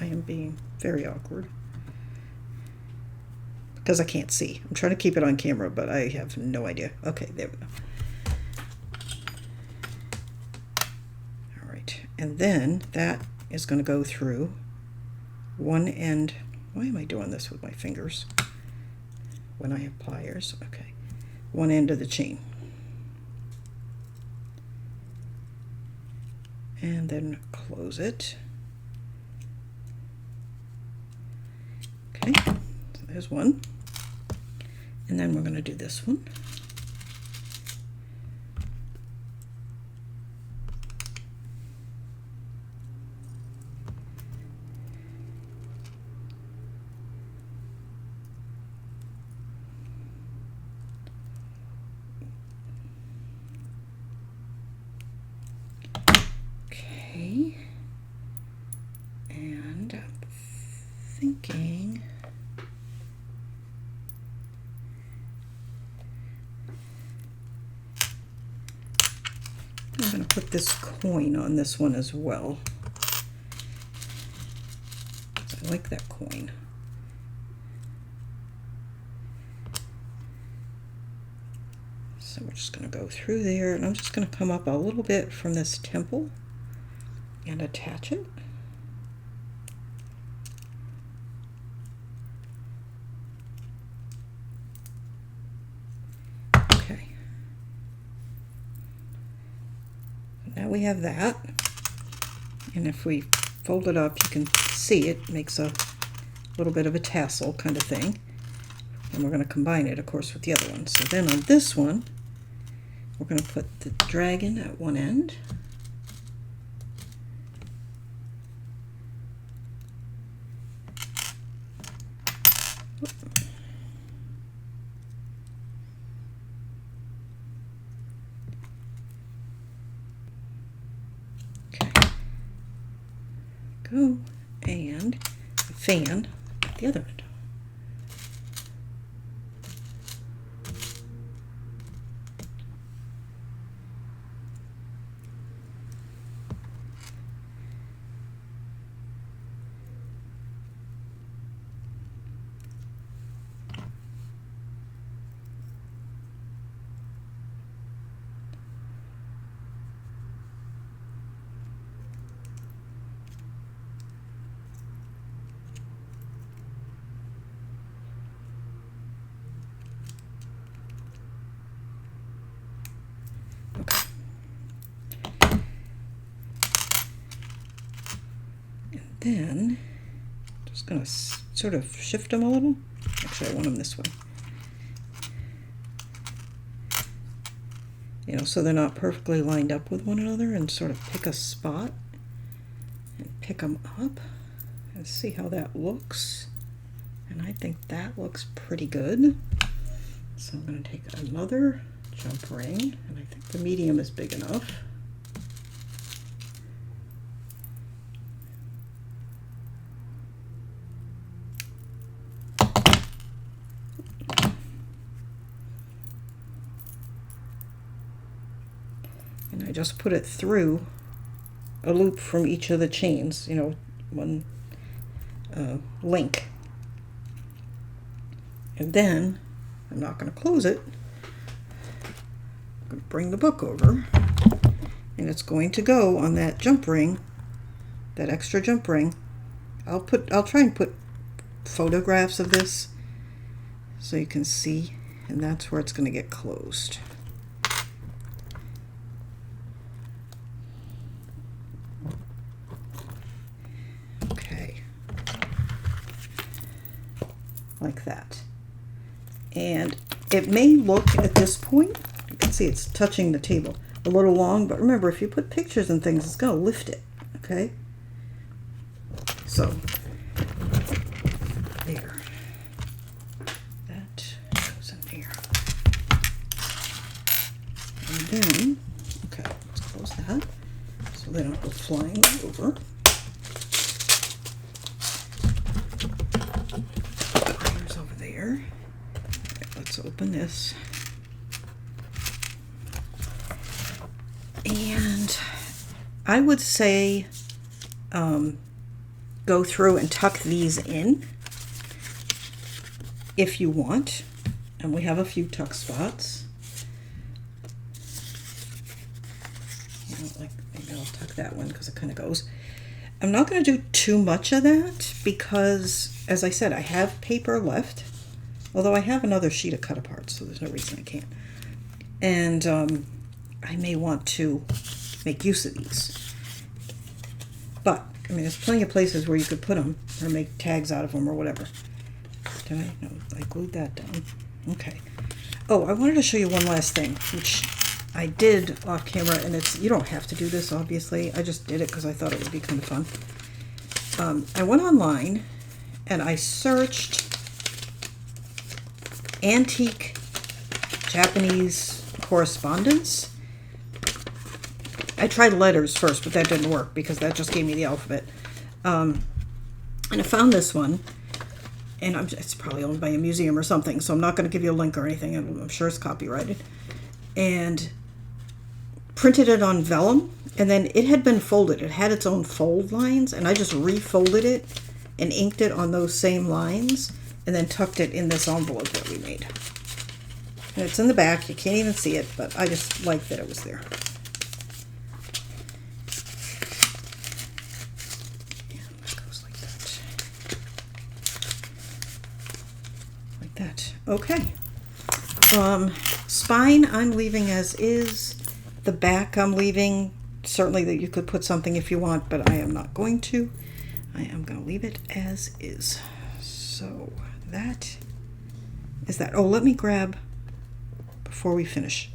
I am being very awkward because I can't see. I'm trying to keep it on camera, but I have no idea. Okay, there we go. All right, and then that is going to go through one end. Why am I doing this with my fingers when I have pliers? Okay, one end of the chain. And then close it. Okay, so there's one. And then we're going to do this one. Okay. And I'm thinking I'm going to put this coin on this one as well. I like that coin. So we're just going to go through there, and I'm just going to come up a little bit from this temple and attach it. Okay. Now we have that, and if we fold it up, you can see it makes a little bit of a tassel kind of thing, and we're going to combine it, of course, with the other one. So then on this one, we're going to put the dragon at one end. Go, and a fan at the other end. Then just going to sort of shift them a little. Actually, I want them this way. You know, so they're not perfectly lined up with one another, and sort of pick a spot and pick them up and see how that looks. And I think that looks pretty good. So I'm going to take another jump ring, and I think the medium is big enough. And I just put it through a loop from each of the chains, you know, one link. And then I'm not going to close it. I'm going to bring the book over, and it's going to go on that jump ring, that extra jump ring. I'll try and put photographs of this so you can see, and that's where it's going to get closed. Okay. Like that. And it may look at this point, you can see it's touching the table, a little long, but remember, if you put pictures and things, it's going to lift it, okay? So, there. That goes in there. And then, okay, let's close that so they don't go flying over. Wires over there. Let's open this. And I would say go through and tuck these in if you want. And we have a few tuck spots. You know, like maybe I'll tuck that one because it kind of goes. I'm not going to do too much of that because, as I said, I have paper left. Although I have another sheet of cut apart, so there's no reason I can't. And I may want to make use of these. But, I mean, there's plenty of places where you could put them or make tags out of them or whatever. Did I? No, I glued that down. Okay. Oh, I wanted to show you one last thing, which I did off camera, and it's, you don't have to do this, obviously. I just did it because I thought it would be kind of fun. I went online and I searched antique Japanese correspondence. I tried letters first, but that didn't work because that just gave me the alphabet. And I found this one, and it's probably owned by a museum or something, so I'm not going to give you a link or anything. I'm sure it's copyrighted. And printed it on vellum, and then it had been folded. It had its own fold lines, and I just refolded it and inked it on those same lines, and then tucked it in this envelope that we made. And it's in the back. You can't even see it, but I just like that it was there. And that goes like that. Like that. Okay. Spine I'm leaving as is. The back I'm leaving. Certainly that you could put something if you want, but I am not going to. I am going to leave it as is. So that is that. Oh, let me grab, before we finish,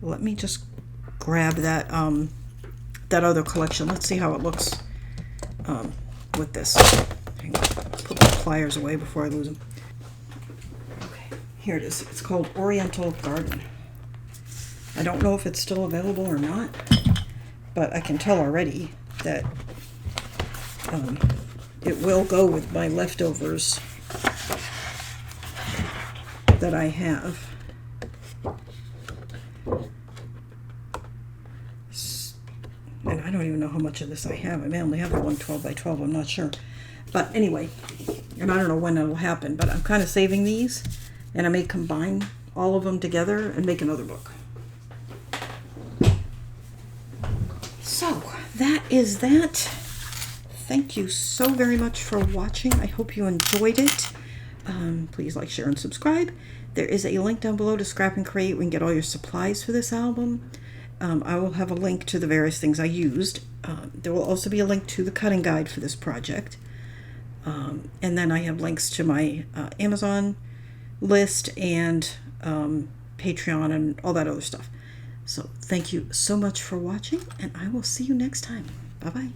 let me just grab that that other collection. Let's see how it looks with this. Hang on. Put the pliers away before I lose them. Okay, here it is. It's called Oriental Garden. I don't know if it's still available or not, but I can tell already that it will go with my leftovers that I have. And I don't even know how much of this I have. I may only have the one 12 by 12, I'm not sure. But anyway, and I don't know when it'll happen, but I'm kind of saving these, and I may combine all of them together and make another book. So that is that. Thank you so very much for watching. I hope you enjoyed it. Please like, share, and subscribe. There is a link down below to Scrap and Create. We can get all your supplies for this album. I will have a link to the various things I used. There will also be a link to the cutting guide for this project. And then I have links to my Amazon list and Patreon and all that other stuff. So thank you so much for watching, and I will see you next time. Bye-bye.